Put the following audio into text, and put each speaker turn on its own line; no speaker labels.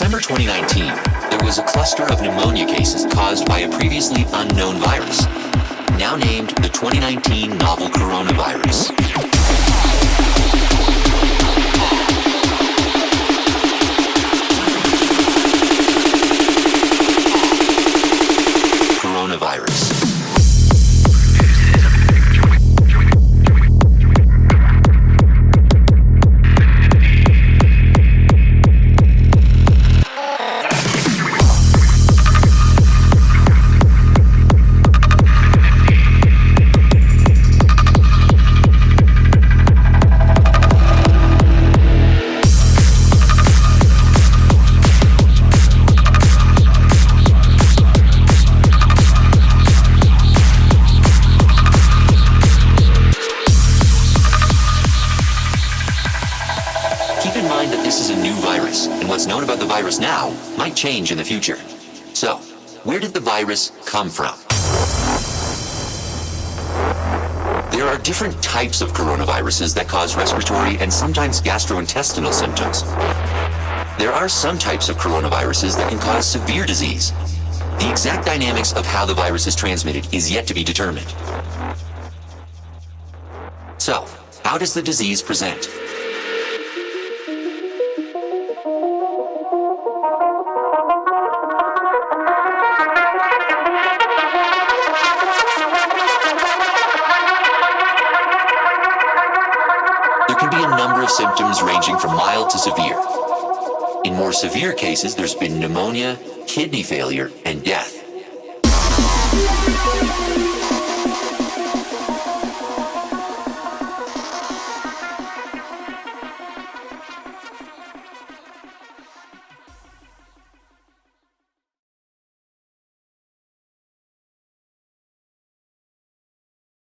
December 2019, there was a cluster of pneumonia cases caused by a previously unknown virus, now named the 2019 novel coronavirus. Coronavirus. Now might change in the future. So, where did the virus come from? There are different types of coronaviruses that cause respiratory and sometimes gastrointestinal symptoms. There are some types of coronaviruses that can cause severe disease. The exact dynamics of how the virus is transmitted is yet to be determined. So, how does the disease present? Symptoms ranging from mild to severe. In more severe cases, there's been pneumonia, kidney failure, and death.